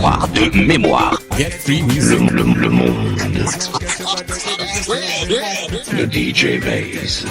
devoir de mémoire. Le monde. Le DJ Maze.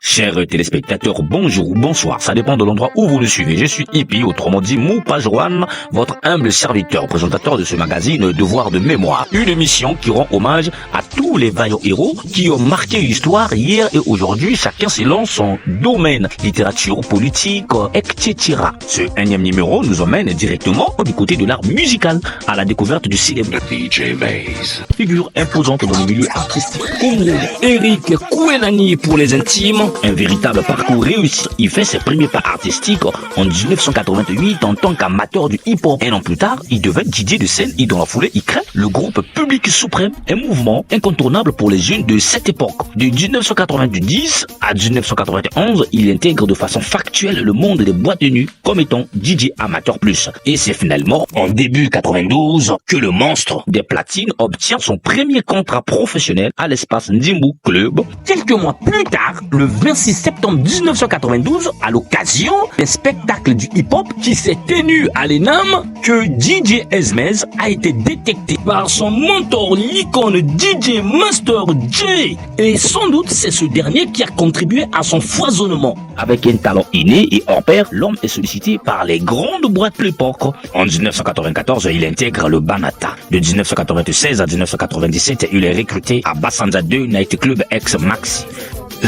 Chers téléspectateurs, bonjour ou bonsoir, ça dépend de l'endroit où vous le suivez. Je suis Hippie, autrement dit Moupajouane, votre humble serviteur, présentateur de ce magazine Devoir de mémoire. Une émission qui rend hommage à tous les vaillants héros qui ont marqué l'histoire hier et aujourd'hui, chacun selon son domaine, littérature, politique, etc. Ce énième numéro nous emmène directement du côté de l'art musical, à la découverte du célèbre DJ Maze. Figure imposante dans le milieu artistique congolais, Eric Kouenani pour les intimes. Un véritable parcours réussi. Il fait ses premiers pas artistiques en 1988 en tant qu'amateur du hip-hop. Un an plus tard, il devient DJ de scène et dans la foulée, il crée le groupe Public Suprême, un mouvement incontournable pour les jeunes de cette époque. De 1990 à 1991, il intègre de façon factuelle le monde des boîtes de nuit comme étant DJ amateur plus. Et c'est finalement en début 92 que le monstre des platines obtient son premier contrat professionnel à l'espace Ndimbu Club. Quelques mois plus tard, le 26 septembre 1992, à l'occasion des spectacles du hip-hop qui s'est tenu à l'ENAM, que DJ Ezmez a été détecté par son mentor, l'icône DJ Master J. Et sans doute, c'est ce dernier qui a contribué à son foisonnement. Avec un talent inné et hors pair, l'homme est sollicité par les grandes boîtes de l'époque. En 1994, il intègre le Banata. De 1996 à 1997, il est recruté à Bassanza 2 Night Club ex-Maxi.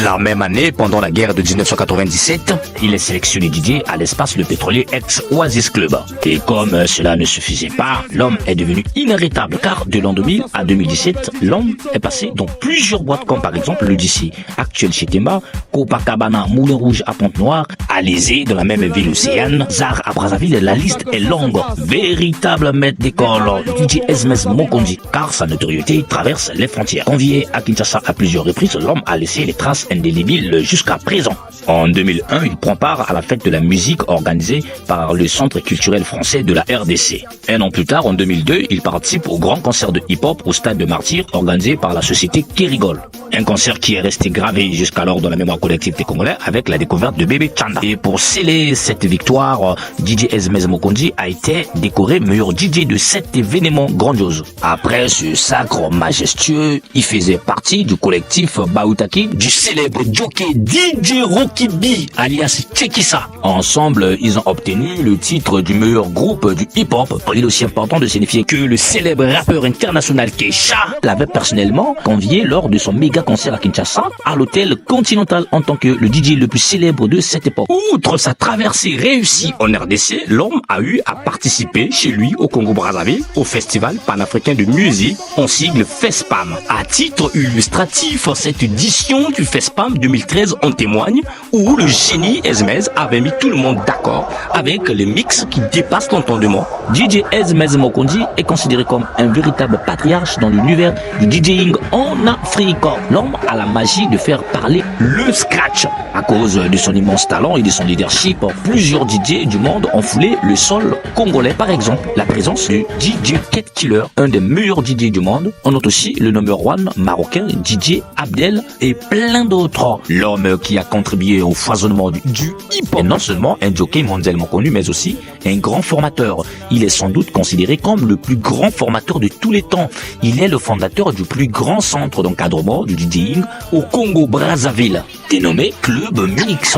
La même année, pendant la guerre de 1997, il est sélectionné DJ à l'espace Le Pétrolier ex-Oasis Club. Et comme cela ne suffisait pas, l'homme est devenu inarrêtable car de l'an 2000 à 2017, l'homme est passé dans plusieurs boîtes comme par exemple le DC actuel chez Temba, Copacabana, Moulin Rouge à Pointe-Noire, Alizé dans la même ville océane, Zar à Brazzaville, la liste est longue. Véritable maître d'école, DJ Ezmez Mokondi, car sa notoriété traverse les frontières. Convié à Kinshasa à plusieurs reprises, l'homme a laissé les traces indélébile jusqu'à présent. En 2001, il prend part à la fête de la musique organisée par le Centre culturel français de la RDC. Un an plus tard, en 2002, il participe au grand concert de hip-hop au stade de Martyrs organisé par la société Kérigol. Un concert qui est resté gravé jusqu'alors dans la mémoire collective des Congolais avec la découverte de Bébé Chanda. Et pour sceller cette victoire, DJ Ezmez Mokondi a été décoré meilleur DJ de cet événement grandiose. Après ce sacre majestueux, il faisait partie du collectif Bautaki du célèbre jockey DJ Rocky B, alias Tchekissa. Ensemble, ils ont obtenu le titre du meilleur groupe du hip-hop. Il est aussi important de signifier que le célèbre rappeur international Kesha l'avait personnellement convié lors de son méga concert à Kinshasa à l'hôtel Continental en tant que le DJ le plus célèbre de cette époque. Outre sa traversée réussie en RDC, l'homme a eu à participer chez lui au Congo-Brazzaville au festival panafricain de musique en sigle FESPAM. À titre illustratif, cette édition du FESPAM 2013 en témoigne où le génie Ezmez avait mis tout le monde d'accord avec les mix qui dépassent l'entendement. DJ Ezmez Mokondi est considéré comme un véritable patriarche dans l'univers du DJing en Afrique. L'homme a la magie de faire parler le scratch. À cause de son immense talent et de son leadership, plusieurs DJ du monde ont foulé le sol congolais. Par exemple, la présence du DJ Cat Killer, un des meilleurs DJ du monde. On note aussi le number one marocain DJ Abdel et plein d'autres. L'homme qui a contribué au foisonnement du hip-hop est non seulement un jockey mondialement connu, mais aussi un grand formateur. Il est sans doute considéré comme le plus grand formateur de tous les temps. Il est le fondateur du plus grand centre d'encadrement du DJing au Congo-Brazzaville, dénommé Club Mix.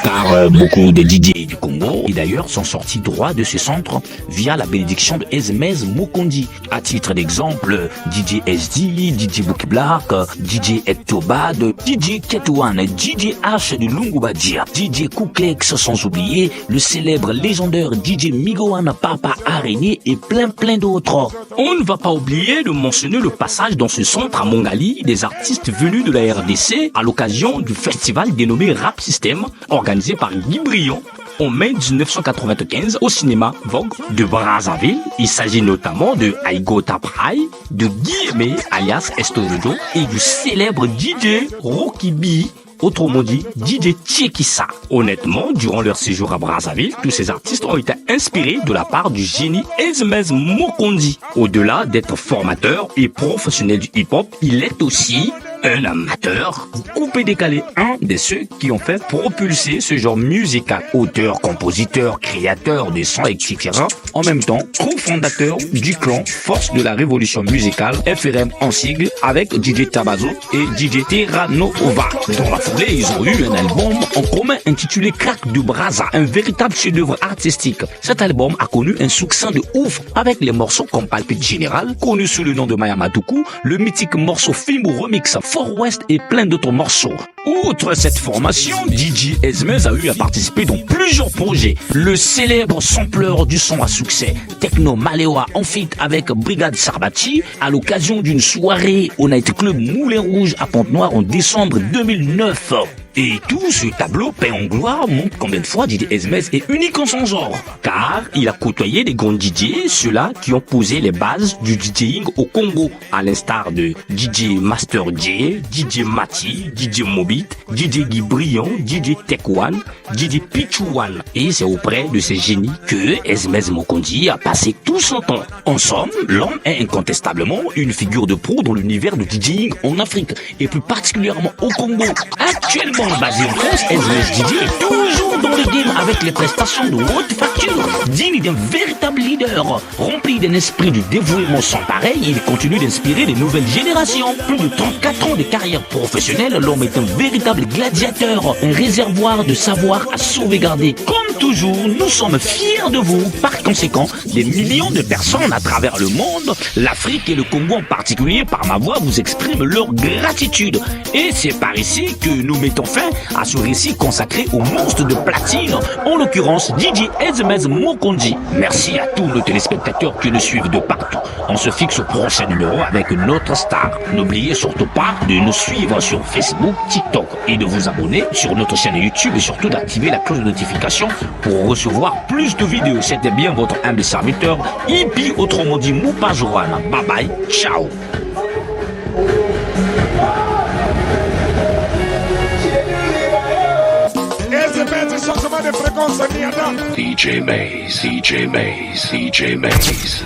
Car beaucoup de DJ du Congo, et d'ailleurs, sont sortis droit de ce centre via la bénédiction de Ezmez Mokondi. À titre d'exemple, DJ SD, DJ Bookie Black, DJ Ectobad, DJ Ketouane, DJ H de Lungubadia, DJ Kouklex, sans oublier le célèbre légendaire DJ Migoane Papa Araignée et plein d'autres. On ne va pas oublier de mentionner le passage dans ce centre à Mongali des artistes venus de la RDC à l'occasion du festival dénommé Rap System, organisé par Guy Brion en mai 1995 au cinéma Vogue de Brazzaville. Il s'agit notamment de Aigo Taprai, de Guy Aimé alias Estorodo et du célèbre DJ Rocky B, autrement dit DJ Tchekissa. Honnêtement, durant leur séjour à Brazzaville, tous ces artistes ont été inspirés de la part du génie Ezmez Mokondi. Au-delà d'être formateur et professionnel du hip-hop, il est aussi un amateur, coupé décalé, un de ceux qui ont fait propulser ce genre musical, auteur, compositeur, créateur de sons, etc. En même temps, cofondateur du clan Force de la Révolution Musicale, FRM en sigle, avec DJ Tabazo et DJ Terranova. Dans la foulée, ils ont eu un album en commun intitulé Crack de Brazza, un véritable chef-d'œuvre artistique. Cet album a connu un succès de ouf avec les morceaux comme Palpite Général, connu sous le nom de Maya Madoukou, le mythique morceau Fimbo Remix, Fort West et plein d'autres morceaux. Outre cette formation, DJ Esmez a eu à participer dans plusieurs projets. Le célèbre sampleur du son à succès, Techno Malewa en feat avec Brigade Sarbati, à l'occasion d'une soirée au Night Club Moulin Rouge à Pont-Noire en décembre 2009. Et tout ce tableau peint en gloire montre combien de fois DJ Esmez est unique en son genre. Car il a côtoyé des grands DJ, ceux-là qui ont posé les bases du DJing au Congo, à l'instar de DJ Master J, DJ Mati, DJ Mobit, DJ Guy Briand, DJ Tech One, DJ Pichu One. Et c'est auprès de ces génies que Esmez Mokondi a passé tout son temps. En somme, l'homme est incontestablement une figure de proue dans l'univers du DJing en Afrique, et plus particulièrement au Congo. Actuellement basé en France, Esmez DJ est toujours dans le game avec les prestations de haute facture, digne d'un véritable leader. Rempli d'un esprit de dévouement sans pareil, il continue d'inspirer les nouvelles générations. Plus de 34 ans de carrière professionnelle, l'homme est un véritable gladiateur, un réservoir de savoir à sauvegarder. Comme toujours, nous sommes fiers de vous. Par conséquent, des millions de personnes à travers le monde, l'Afrique et le Congo en particulier, par ma voix, vous expriment leur gratitude. Et c'est par ici que nous mettons fin à ce récit consacré au monstre de platine, en l'occurrence DJ Esmez Mokondi. Merci à tous nos téléspectateurs qui nous suivent de partout. On se fixe au prochain numéro avec une autre star. N'oubliez surtout pas de nous suivre sur Facebook, TikTok et de vous abonner sur notre chaîne YouTube et surtout d'activer la cloche de notification pour recevoir plus de vidéos. C'était bien votre humble serviteur, Hippie, autrement dit Moupa Joana. Bye bye, ciao. DJ Maze, DJ Maze, DJ Maze.